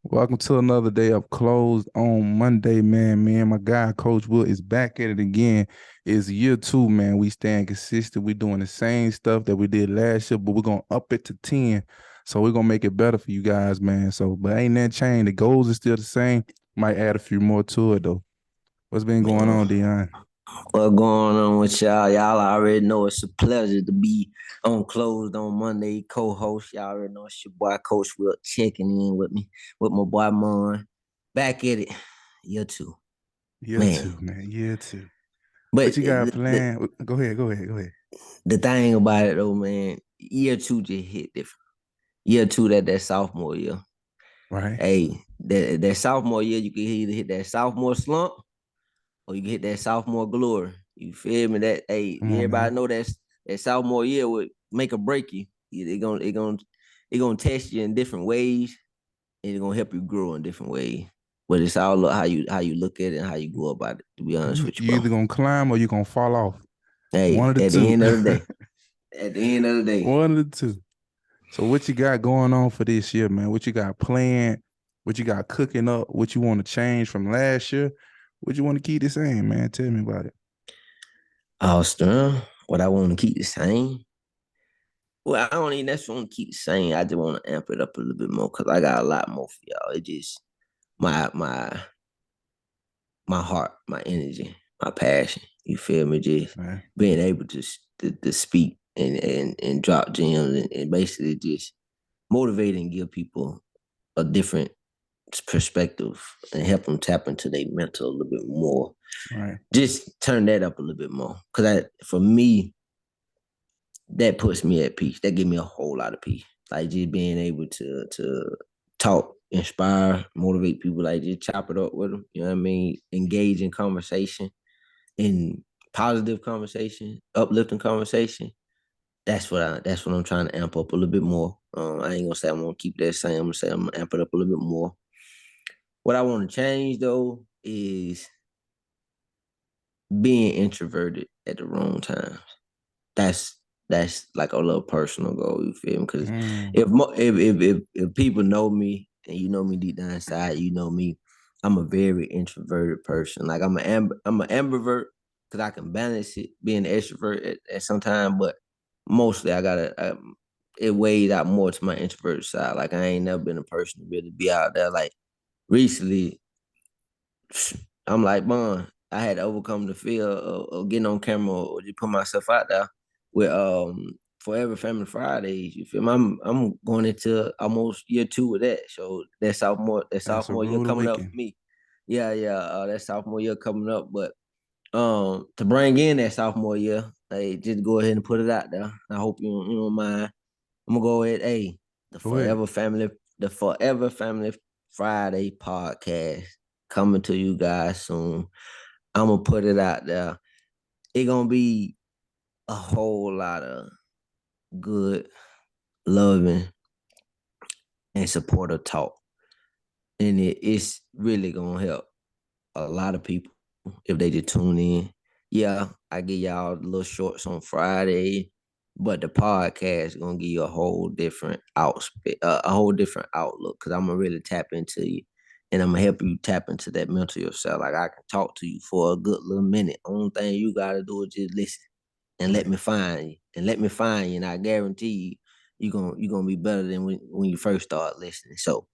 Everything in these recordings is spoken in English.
Welcome to another day of Closed on Monday, man. Me and my guy, Coach Wilk, is back at it again. It's year two, man. We staying consistent. We doing the same stuff that we did last year, but we're gonna up it to 10. So we're gonna make it better for you guys, man. So, but ain't that changed. The goals are still the same. Might add a few more to it though. What's been going Man, on, Deion? what going on with y'all? Y'all already know it's a pleasure to be on Closed on Monday, co-host. Y'all already know it's your boy Coach Wilk checking in with me, with my boy Mon. Back at it, year two. Year Man. two, man. Year two. What But you got the, planned? Go ahead. the thing about it though, man, year two just hit different. Year two, that sophomore year. Right? Hey, that sophomore year, you can either hit that sophomore slump or you can hit that sophomore glory. You feel me? That hey, Come on, everybody man. know that sophomore year would make or break you. It gonna test you in different ways, and it's gonna help you grow in different ways. But it's all how you look at it and how you go about it. To be honest You with you, you bro. either gonna climb or you gonna fall off. One Hey, of the at the two. end of the day, at the end of the day, One of the two. So what you got going on for this year, man? What you got planned? What you got cooking up? What you want to change from last year? What you want to keep the same, man? Tell me about it. Austin, what I want to keep the same. Well, I don't even necessarily want to keep the same. I just want to amp it up a little bit more because I got a lot more for y'all. It just my heart, my energy, my passion. You feel me? Just Man. being able to speak and drop gems and basically just motivate and give people a different perspective and help them tap into their mental a little bit more. Right. Just turn that up a little bit more. Cause for me, that puts me at peace. That gives me a whole lot of peace. Like just being able to talk, inspire, motivate people, like just chop it up with them. You know what I mean? Engage in conversation, in positive conversation, uplifting conversation. That's what I'm trying to amp up a little bit more. I ain't gonna say I'm gonna keep that same. I'm gonna say I'm gonna amp it up a little bit more. What I want to change though is being introverted at the wrong times. That's that's like a little personal goal. You feel me? Because Mm, if people know me and you know me deep down inside, you know me. I'm a very introverted person. Like I'm an ambivert because I can balance it being an extrovert at some time, but mostly I gotta it weighs out more to my introvert side. Like I ain't never been a person to really be out there. Like recently, I'm like, man, I had to overcome the fear of getting on camera or just put myself out there with Forever Family Fridays. You feel me? I'm going into almost year two with that. So that that's a sophomore year rude coming up for awakening. me. Yeah, that sophomore year coming up. But to bring in that sophomore year, hey, just go ahead and put it out there. I hope you don't mind. I'm gonna go ahead, hey, the Go ahead. Forever Family, the Forever Family Friday podcast coming to you guys soon. I'm gonna put it out there. It gonna be a whole lot of good, loving, and supportive talk, and it's really gonna help a lot of people if they just tune in. Yeah, I give y'all little shorts on Friday, but the podcast is gonna give you a whole different a whole different outlook because I'm gonna really tap into you, and I'm gonna help you tap into that mental yourself. Like I can talk to you for a good little minute. Only thing you gotta do is just listen and let Right. me find you, and let me find you, and I guarantee you gonna be better than when you first start listening. So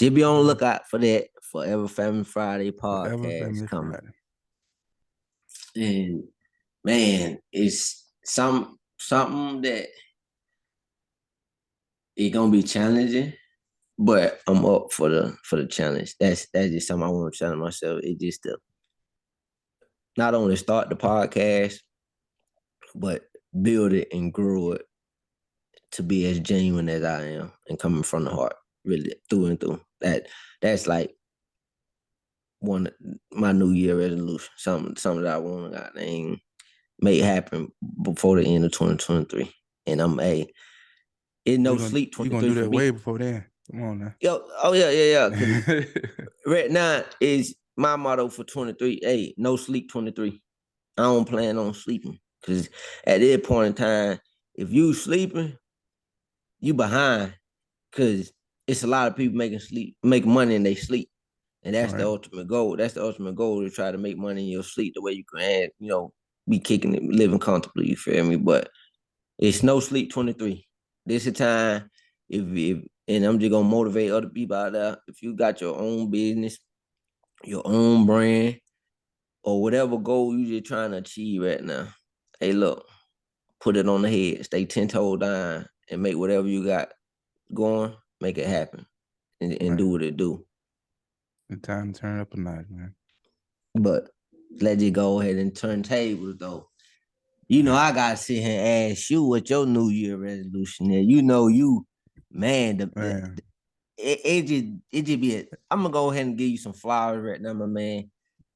just be on the Forever, lookout for that Forever Family Friday forever podcast family coming. Friday. And man, it's something that it gonna be challenging, but I'm up for the challenge. That's just something I want to challenge myself. It just to not only start the podcast, but build it and grow it to be as genuine as I am and coming from the heart, really through and through. That's like one my New Year resolution. Something that I want to make happen before the end of 2023. And it's Oh, no you gonna sleep you gonna 23 do for that way me. before then. Come on now. Yo, oh yeah. Cause right now is my motto for 23. Hey, no sleep 23. I don't plan on sleeping. Cause at that point in time, if you sleeping, you behind. Cause it's a lot of people make money in their sleep. And that's the Right. ultimate goal. That's the ultimate goal, to try to make money in your sleep the way you can, be kicking it, living comfortably, you feel me? But it's no sleep 23. This is time, if and I'm just gonna motivate other people out there. If you got your own business, your own brand, or whatever goal you just trying to achieve right now, hey, look, put it on the head, stay 10 toes down, and make whatever you got going, make it happen, and Right. do what it do. The time to turn up a notch, man. But let's just go ahead and turn tables, though. I gotta sit here and ask you what your New Year resolution is. Man, Man, it just be it. I'm gonna go ahead and give you some flowers right now, my man.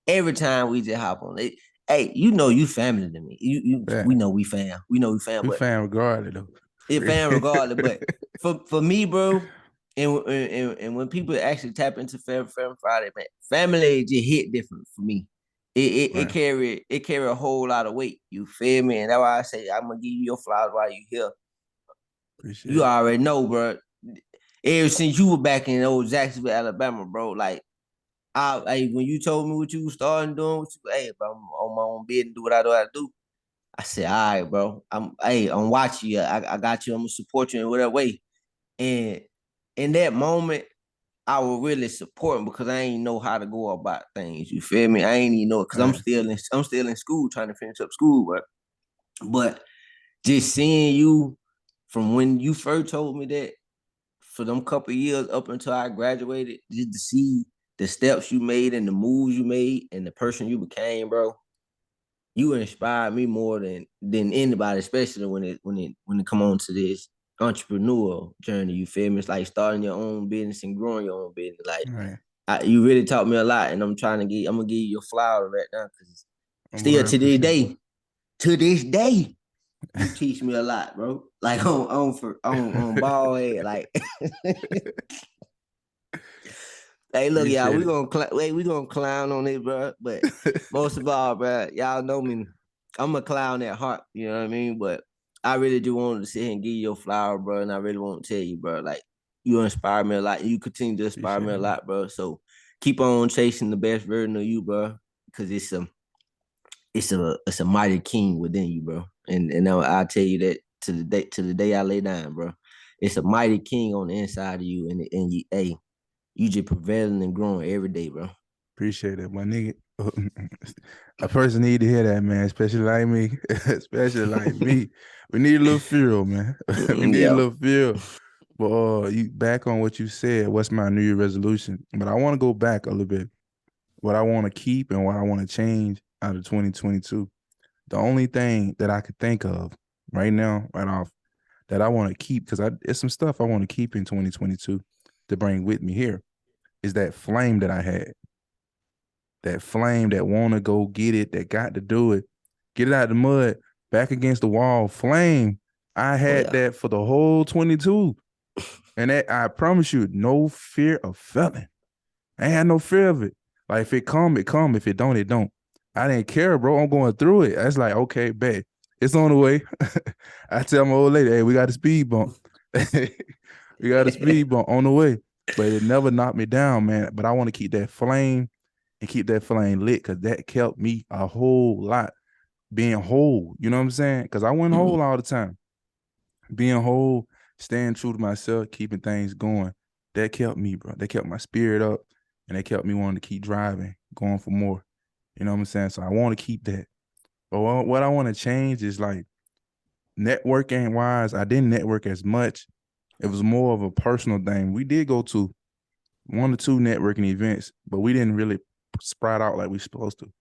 Every time we just hop on it, hey, you family to me. yeah. We know we fam. We know we fam, We but fan regardless though. it fam regardless. But for me, bro, and when people actually tap into Fam Friday, man, family just hit different for me. Right. It carry a whole lot of weight. You feel me? And that's why I say I'm gonna give you your flowers while you here. Appreciate You it. already know, bro. Ever since you were back in old Jacksonville, Alabama, bro, like when you told me what you starting doing, hey, bro, I'm on my own bed and do what I do. I said, all right, bro. I'm watching you. I got you. I'm gonna support you in whatever way. And in that moment, I will really support him because I ain't know how to go about things. You feel me? I ain't even know it because Right. I'm still in school trying to finish up school, but just seeing you from when you first told me that for them couple years up until I graduated, just to see the steps you made and the moves you made and the person you became, bro. You inspired me more than anybody, especially when it come on to this entrepreneurial journey. You feel me? It's like starting your own business and growing your own business. Like Right. you really taught me a lot, and I'm gonna give you your flower right now because I'm still word appreciate it. to this day, you teach me a lot, bro. Like on ball head, like. Hey, look, y'all, Appreciate we gonna clown on it, bro. But it. most of all, bro, y'all know me. I'm a clown at heart, you know what I mean? But I really do want to sit here and give you your flower, bro. And I really want to tell you, bro, like you inspire me a lot. You continue to inspire Appreciate me a it, man. lot, bro. So keep on chasing the best version of you, bro, because it's a mighty king within you, bro. And I'll tell you that to the day I lay down, bro. It's a mighty king on the inside of you, and you, hey, you just prevailing and growing every day, bro. Appreciate it, my nigga. A person need to hear that, man, especially like me. Especially like me. We need a little fuel, man. We need a Yeah. little fuel. But you back on what you said, what's my New Year resolution? But I want to go back a little bit. What I want to keep and what I want to change out of 2022. The only thing that I could think of right now, right off, that I want to keep, because it's some stuff I want to keep in 2022 to bring with me here, is that flame that I had. That flame that want to go get it, that got to do it, get it out of the mud, back against the wall, flame. I Oh had yeah. that for the whole 22. And that, I promise you, no fear of failing. I ain't had no fear of it. Like if it come, it come. If it don't, it don't. I didn't care, bro. I'm going through it. That's like, okay, bet. It's on the way. I tell my old lady, hey, we got a speed bump. We got a speed bump on the way. But it never knocked me down, man. But I want to keep that flame and keep that flame lit because that kept me a whole lot being whole. You know what I'm saying? Because I went whole all the time. Being whole, staying true to myself, keeping things going. That kept me, bro. That kept my spirit up and that kept me wanting to keep driving, going for more. You know what I'm saying? So I want to keep that. But what I want to change is like networking wise, I didn't network as much. It was more of a personal thing. We did go to 1 or 2 networking events, but we didn't really sprout out like we supposed to.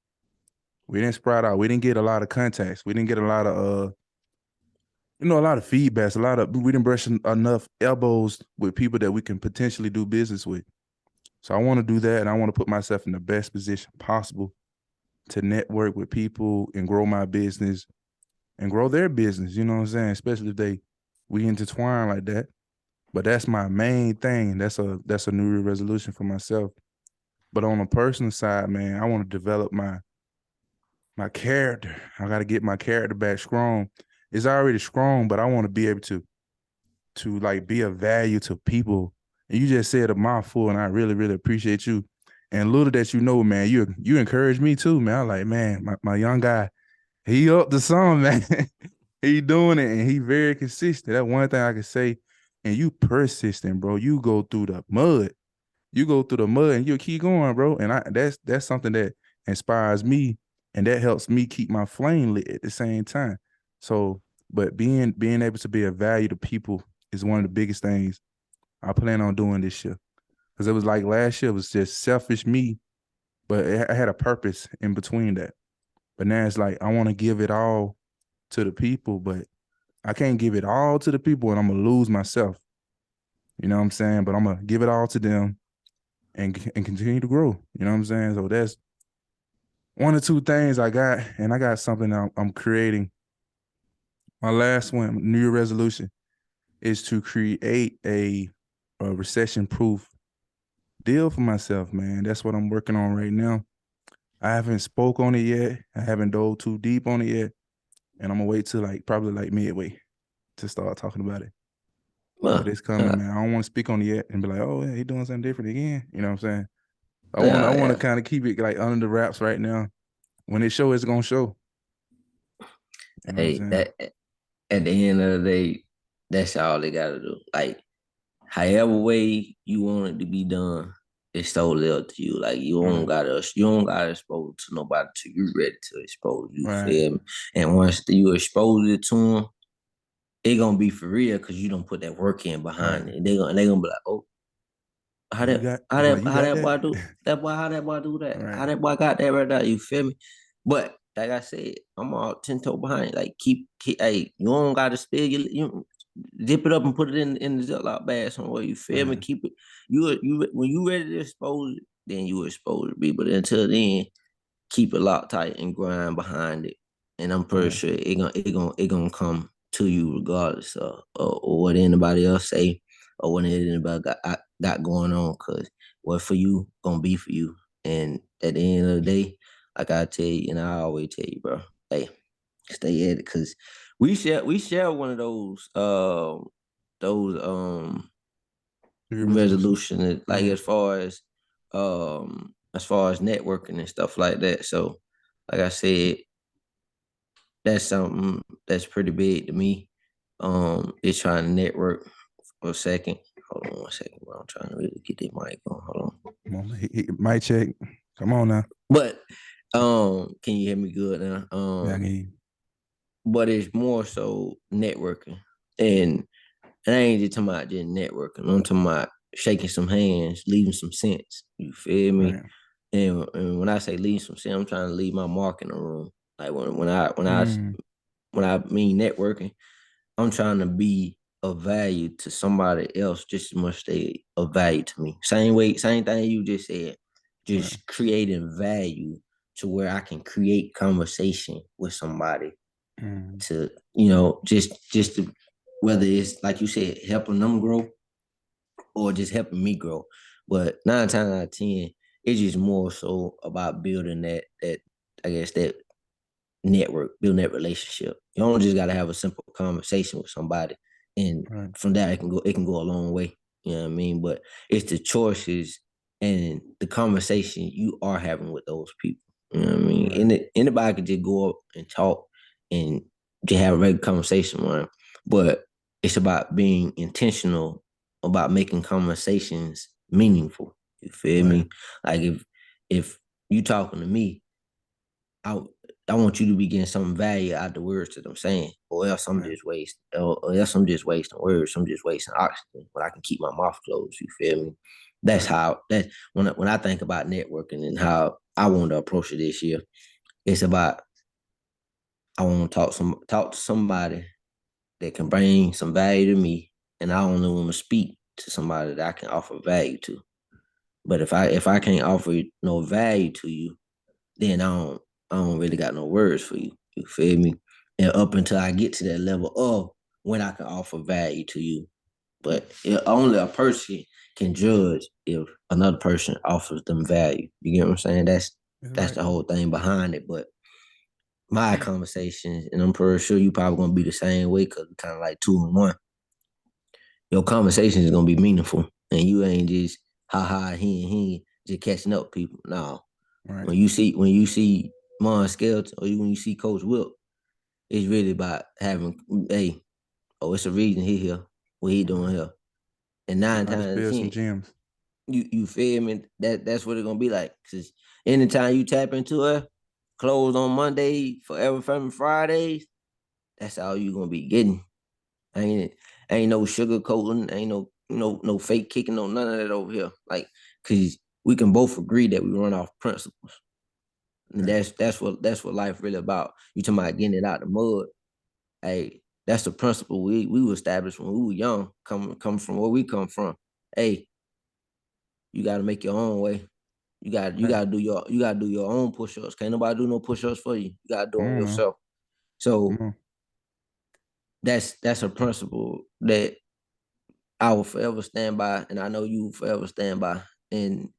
We didn't sprout out. We didn't get a lot of contacts. We didn't get a lot of a lot of feedbacks. We didn't brush enough elbows with people that we can potentially do business with. So I want to do that, and I want to put myself in the best position possible to network with people and grow my business and grow their business. You know what I'm saying? Especially if we intertwine like that. But that's my main thing. That's a New Year resolution for myself. But on a personal side, man, I want to develop my character. I got to get my character back strong. It's already strong, but I want to be able to like be of value to people And you just said a mouthful, and I really, really appreciate you. And little that you know, man, you encourage me too, man. I'm like, man, my young guy, he up to something, man. He doing it, and he very consistent. That's one thing I can say. And you persistent, bro. You go through the mud. You go through the mud, and you keep going, bro. And that's something that inspires me, and that helps me keep my flame lit at the same time. So, but being able to be of value to people is one of the biggest things I plan on doing this year. Because it was like last year was just selfish me, but I had a purpose in between that. But now it's like I want to give it all to the people, but I can't give it all to the people and I'm gonna lose myself. You know what I'm saying? But I'm gonna give it all to them and continue to grow. You know what I'm saying? So that's one or two things I got, and I got something I'm creating. My last one, New Year resolution, is to create a recession-proof deal for myself, man. That's what I'm working on right now. I haven't spoke on it yet. I haven't dove too deep on it yet. And I'm gonna wait till probably midway to start talking about it. But it's coming, man. I don't want to speak on it yet and be like, oh yeah, he doing something different again. You know what I'm saying? I want to kind of keep it like under the wraps right now. When it show, it's gonna show. You know that at the end of the day, that's all they gotta do. Like, however way you want it to be done, it's totally up to you. Like you don't gotta expose it to nobody till you ready to expose. You feel me? And once you expose it to them, it gonna be for real because you don't put that work in behind it. They gonna be like, oh, how that boy do that boy, how that boy do that? How that boy got that right there? You feel me? But like I said, I'm all 10 toe behind. Like keep hey, you don't gotta spill you dip it up and put it in the Ziploc bag somewhere. You feel me? Keep it. You when you ready to expose it, then you expose it. But until then, keep it locked tight and grind behind it. And I'm pretty sure it gonna come to you regardless of or what anybody else say or what anybody got going on. Cause what for you gonna be for you. And at the end of the day, like I tell you, and I always tell you, bro, hey, stay at it, cause we share one of those resolutions, like as far as networking and stuff like that. So like I said, that's something that's pretty big to me. It's trying to network for a second. Hold on one second, bro. I'm trying to really get this mic on. Hold on. Mic check. Come on now. But can you hear me good now? Yeah, I can hear you. But it's more so networking. And I ain't just talking about just networking. I'm talking about shaking some hands, leaving some sense. You feel me? Right. And when I say leave some sense, I'm trying to leave my mark in the room. Like when I mean networking, I'm trying to be of value to somebody else just as much they of value to me. Same thing you just said. Just creating value to where I can create conversation with somebody to, just to, whether it's like you said, helping them grow or just helping me grow. But 9 times out of 10, it's just more so about building that I guess that network, building that relationship. You don't just gotta have a simple conversation with somebody. And from that it can go a long way. You know what I mean? But it's the choices and the conversation you are having with those people. You know what I mean? And anybody could just go up and talk and just have a regular conversation with them. But it's about being intentional about making conversations meaningful. You feel me? Like if you talking to me, I want you to be getting some value out of the words that I'm saying, or else I'm just wasting, or else I'm just wasting words. I'm just wasting oxygen. But I can keep my mouth closed. You feel me? That's how. That's when I think about networking and how I want to approach it this year. It's about I want to talk to somebody that can bring some value to me, and I only want to speak to somebody that I can offer value to. But if I can't offer no value to you, then I don't really got no words for you. You feel me? And up until I get to that level of when I can offer value to you. But only a person can judge if another person offers them value. You get what I'm saying? That's the whole thing behind it. But my conversations, and I'm pretty sure you probably gonna be the same way because we're kind of like 2 in 1. Your conversation is gonna be meaningful. and you ain't just he just catching up people. No, Right. when you see Mon Skelton or when you see Coach Wilk, it's really about having it's a reason he here, what he doing here, and You nine got to times out of spill some 10, gems. you feel me? That's what it's gonna be like. Cause anytime you tap into her, closed on Monday, forever family Fridays, that's all you gonna be getting. Ain't no sugar coating, ain't no fake kicking, no none of that over here. Like, cause we can both agree that we run off principles. And Okay. that's what life really about. You talking about getting it out the mud. Hey, that's the principle we established when we were young, come from where we come from. Hey, you gotta make your own way. You Right. gotta do your own push-ups. Can't nobody do no push-ups for you. You gotta do Come them on now. yourself. Come So on. that's a principle that I will forever stand by, and I know you will forever stand by. And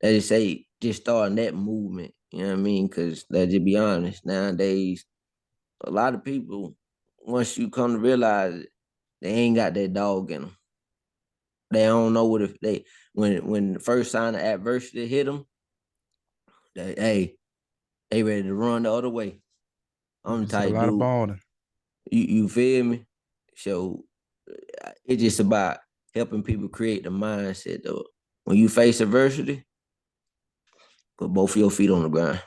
they say just starting that movement, you know what I mean? Because let's just be honest, nowadays, a lot of people, once you come to realize it, they ain't got that dog in them. They don't know what if they when the first sign of adversity hit them, they ready to run the other way. You I'm the just said a type lot of dude. balling. You feel me? So it's just about helping people create the mindset though. When you face adversity, put both of your feet on the ground.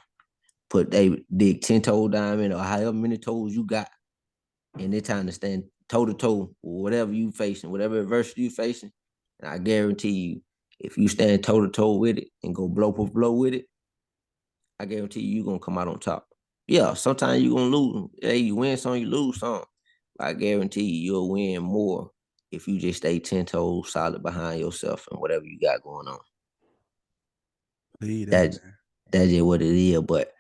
They dig 10 toe down in or however many toes you got. And it's time to stand toe to toe with whatever you facing, whatever adversity you facing. And I guarantee you, if you stand toe to toe with it and go blow for blow with it, I guarantee you're gonna come out on top. Yeah, sometimes you're gonna lose. Hey, you win some, you lose some. But I guarantee you'll win more if you just stay 10 toes solid behind yourself and whatever you got going on. Believe that, That man. that's just what it is. But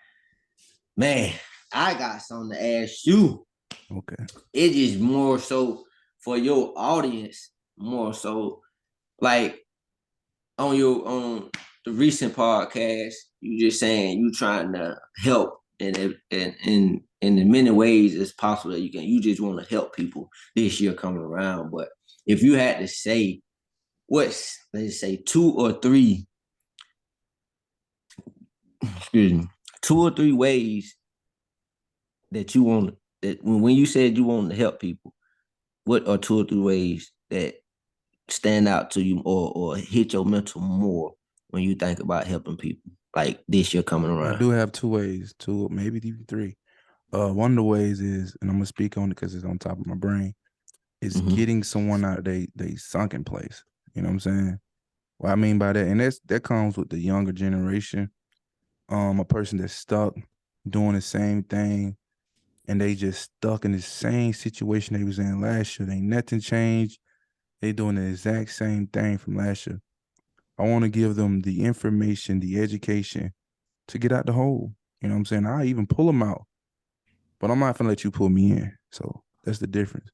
man, I got something to ask you. Okay. It is more so for your audience, more so like on the recent podcast, you just saying you trying to help in as many ways as possible that you just want to help people this year coming around. But if you had to say what's let's say excuse me, 2 or 3 ways that you want that when you said you wanted to help people, what are 2 or 3 ways that stand out to you or hit your mental more when you think about helping people like this year coming I around? do have 2 ways, two, maybe even three. One of the ways is, and I'm gonna speak on it because it's on top of my brain, is Mm-hmm. getting someone out of they sunken place. You know what I'm saying? What I mean by that, and that comes with the younger generation. A person that's stuck doing the same thing and they just stuck in the same situation they was in last year. Ain't nothing changed. They doing the exact same thing from last year. I want to give them the information, the education to get out the hole. You know what I'm saying? I even pull them out, but I'm not gonna let you pull me in. So that's the difference.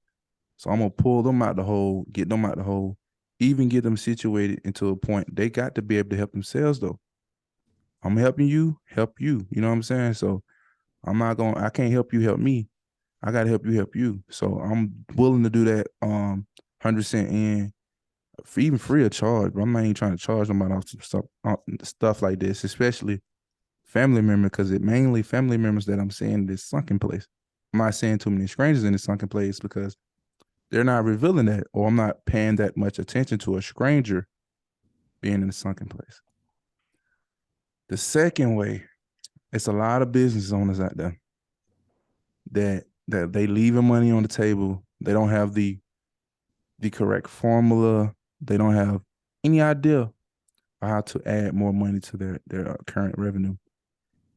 So I'm gonna pull them out the hole, get them out the hole, even get them situated into a point they got to be able to help themselves though. I'm helping you, help you. You know what I'm saying? So I can't help you help me. I gotta help you help you. So I'm willing to do that 100% in even free of charge, but I'm not even trying to charge them off some stuff like this, especially family member, because it mainly family members that I'm seeing this sunken place. I'm not seeing too many strangers in this sunken place because they're not revealing that, or I'm not paying that much attention to a stranger being in the sunken place. The second way, it's a lot of business owners out there that they leaving money on the table. They don't have the correct formula. They don't have any idea of how to add more money to their current revenue.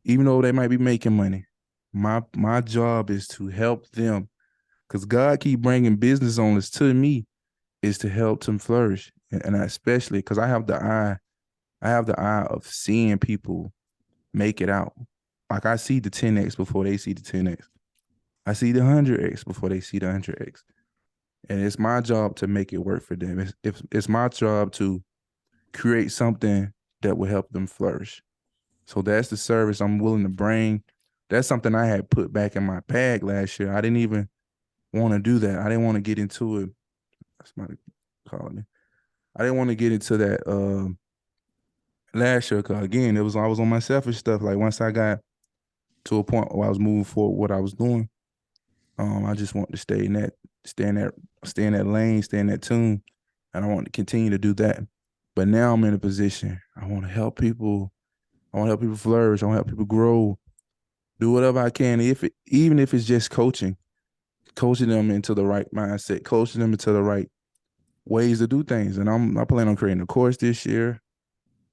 Even though they might be making money, my job is to help them because God keep bringing business owners to me is to help them flourish, and I especially because I have the eye of seeing people make it out. Like I see the 10x before they see the 10x. I see the 100x before they see the 100x. And it's my job to make it work for them. It's my job to create something that will help them flourish. So that's the service I'm willing to bring. That's something I had put back in my bag last year. I didn't even want to do that. I didn't want to get into it. That's somebody calling me. I didn't want to get into that last year, cause again, I was on my selfish stuff. Like once I got to a point where I was moving forward what I was doing, I just want to stay in that, stay in that lane, stay in that tune, and I want to continue to do that. But now I'm in a position I want to help people. I want to help people flourish. I want to help people grow. Do whatever I can, even if it's just coaching them into the right mindset, coaching them into the right ways to do things. And I plan on creating a course this year.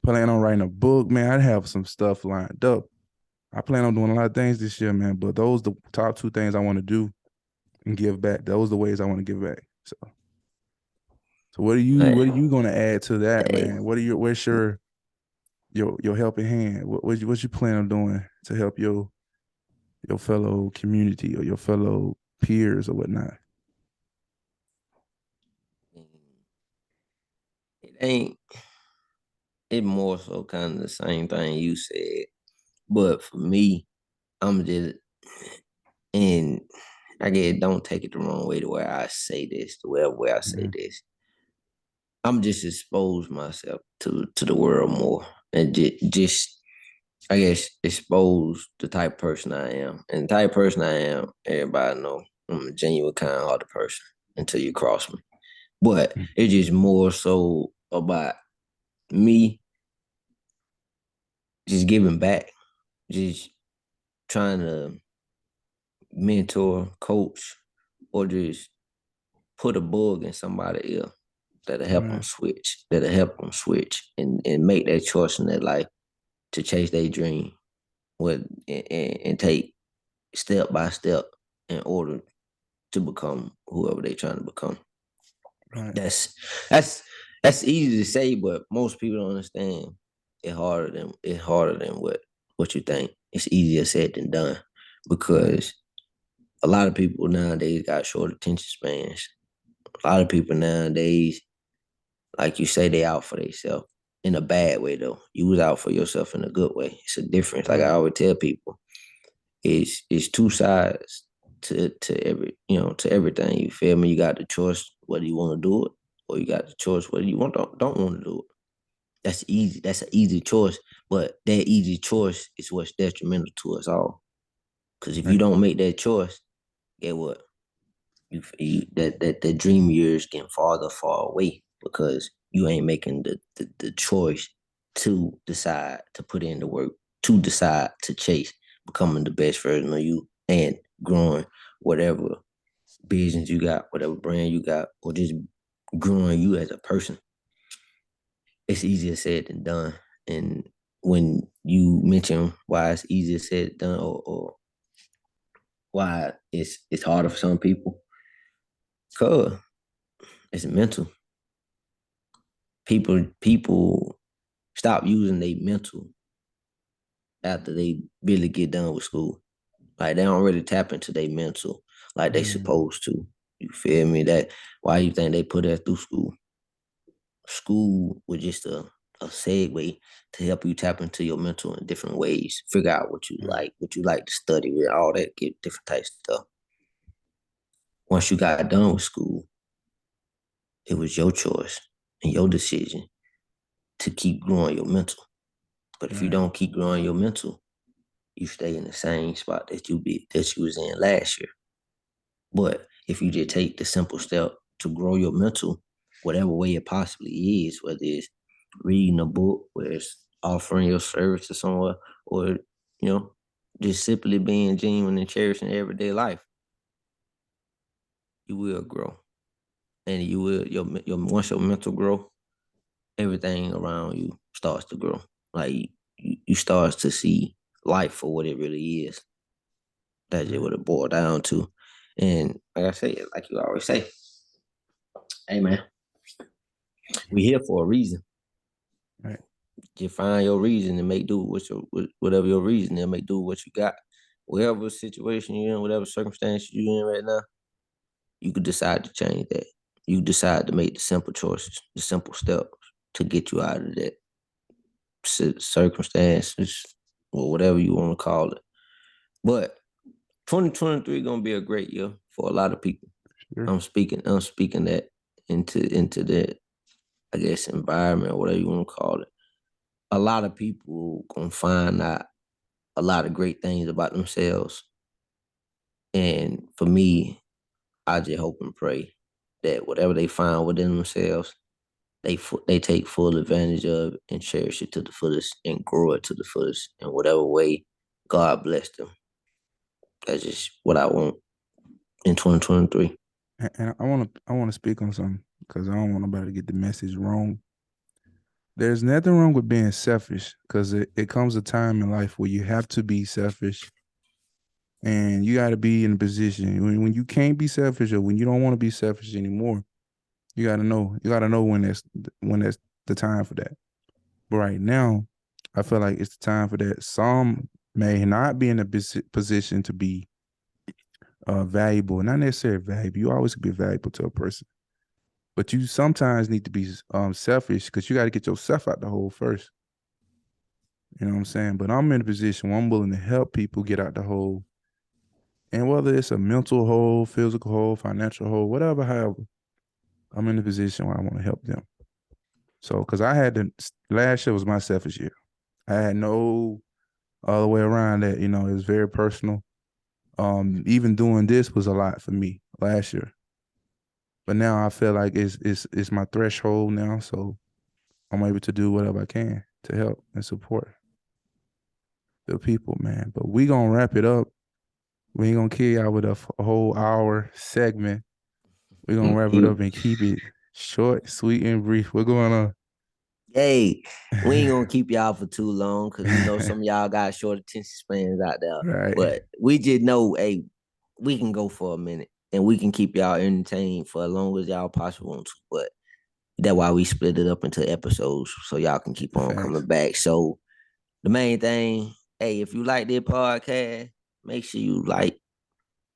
Plan on writing a book, man. I have some stuff lined up. I plan on doing a lot of things this year, man. But those the top two things I want to do and give back. Those are the ways I want to give back. So what are you gonna add to that, Hey, man? What's your helping hand? What you plan on doing to help your fellow community or your fellow peers or whatnot? it ain't. It more so kind of the same thing you said, but for me, I'm just and I guess don't take it the wrong way to where I say this, the way I say Mhm. this. I'm just expose myself to the world more and just I guess expose the type of person I am. And the type of person I am, everybody know I'm a genuine kind hearted person until you cross me. But it's just more so about me just giving back, just trying to mentor, coach, or just put a bug in somebody else Right, that'll help them switch and make that choice in their life to chase their dream with and take step by step in order to become whoever they're trying to become. right, That's that's that's easy to say, but most people don't understand. It's harder than what you think. It's easier said than done right, because a lot of people nowadays got short attention spans. A lot of people nowadays, like you say, they out for themselves in a bad way though. You was out for yourself in a good way. It's a difference. Like I right, always tell people, it's two sides to every to everything. You feel me? You got the choice whether you want to do it, or you got the choice whether you don't want to do it. That's easy. That's an easy choice, but that easy choice is what's detrimental to us all. Because if you right, don't make that choice, get what that dream of yours getting far away because you ain't making the choice to decide to put in the work, to decide to chase becoming the best version of you and growing whatever business you got, whatever brand you got, or just growing you as a person. It's easier said than done. And when you mention why it's easier said than done, or why it's harder for some people, cause it's mental. People stop using their mental after they really get done with school. Like they don't really tap into their mental like they mm, supposed to. You feel me? That why you think they put us through school? School was just a segue to help you tap into your mental in different ways. Figure out right, what you like to study with, all that, get different types of stuff. Once you got done with school, it was your choice and your decision to keep growing your mental. But if you right, don't keep growing your mental, you stay in the same spot that you was in last year. But if you just take the simple step to grow your mental, whatever way it possibly is, whether it's reading a book, whether it's offering your service to someone, or just simply being genuine and cherishing everyday life, you will grow, and you will your once your mental grow, everything around you starts to grow. Like you start to see life for what it really is. That's just right, what it boiled down to. And like I say, like you always say, hey man, we here for a reason. right, Just find your reason and make do with whatever your reason and make do with what you got. Whatever situation you're in, whatever circumstance you're in right now, you could decide to change that. You decide to make the simple choices, the simple steps to get you out of that circumstances or whatever you want to call it. But 2023 gonna be a great year for a lot of people. sure, I'm speaking that into that. I guess, environment or whatever you want to call it, a lot of people gonna find out a lot of great things about themselves. And for me, I just hope and pray that whatever they find within themselves, they take full advantage of and cherish it to the fullest and grow it to the fullest in whatever way God bless them. That's just what I want in 2023. And I want to speak on something because I don't want nobody to get the message wrong. There's nothing wrong with being selfish because it comes a time in life where you have to be selfish, and you got to be in a position when you can't be selfish or when you don't want to be selfish anymore. You got to know. You got to know when that's the time for that. But right now, I feel like it's the time for that. Some may not be in a position to be valuable, not necessarily valuable. You always be valuable to a person, but you sometimes need to be selfish because you got to get yourself out the hole first. You know what I'm saying? But I'm in a position where I'm willing to help people get out the hole, and whether it's a mental hole, physical hole, financial hole, whatever, however, I'm in a position where I want to help them. So, because I had last year was my selfish year. I had no other way around that. You know, it was very personal. Even doing this was a lot for me last year. But now I feel like it's my threshold now, so I'm able to do whatever I can to help and support the people, man. But we gonna wrap it up. We ain't gonna kill y'all with a whole hour segment. We gonna wrap it up and keep it short, sweet, and brief. What's going on? Hey, we ain't gonna keep y'all for too long because we know some of y'all got short attention spans out there. Right. But we just know, hey, we can go for a minute and we can keep y'all entertained for as long as y'all possibly want to. But that's why we split it up into episodes so y'all can keep on coming back. So the main thing, hey, if you like this podcast, make sure you like,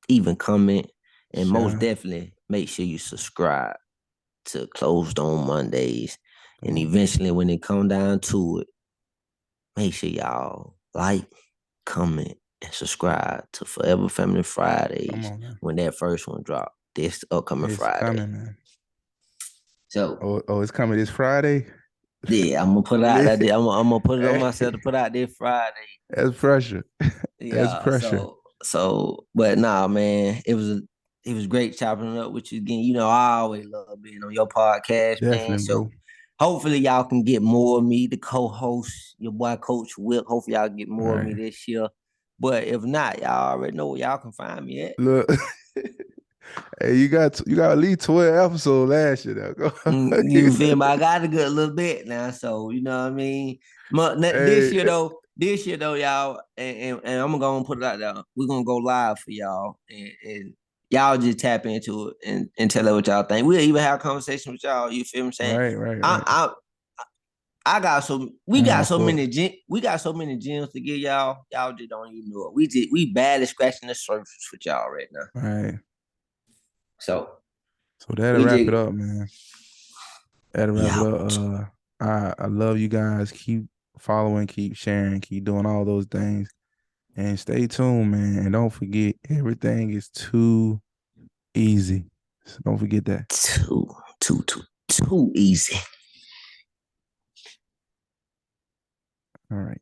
even comment, and most definitely make sure you subscribe to Closed on Mondays. And eventually, when it come down to it, make sure y'all like, comment, and subscribe to Forever Family Fridays when that first one drop this upcoming Friday. It's coming, man. So, it's coming this Friday. Yeah, I'm gonna put it out that day. I'm gonna put it on myself to put out this Friday. That's pressure. Yeah, that's pressure. So, but nah, man, it was great chopping it up with you again. You know, I always love being on your podcast, definitely, man. So, hopefully, y'all can get more of me, the co-host, your boy Coach Wilk. Hopefully, y'all get more of me this year. But if not, y'all already know where y'all can find me at. Look. Hey, you got at least 12 episodes last year. You feel me? I got a good little bit now, so you know what I mean. This year though, y'all, and I'm gonna go and put it out there. We're gonna go live for y'all, and y'all just tap into it and tell us what y'all think. We'll even have a conversation with y'all. You feel what I'm saying? Right. I got so we got so many gems to give y'all. Y'all just don't even know it. We badly scratching the surface with y'all right now. Right. So that'll wrap it up, man. That'll wrap it up. I love you guys. Keep following, keep sharing, keep doing all those things. And stay tuned, man. And don't forget, everything is too easy. So don't forget that. Too easy. All right.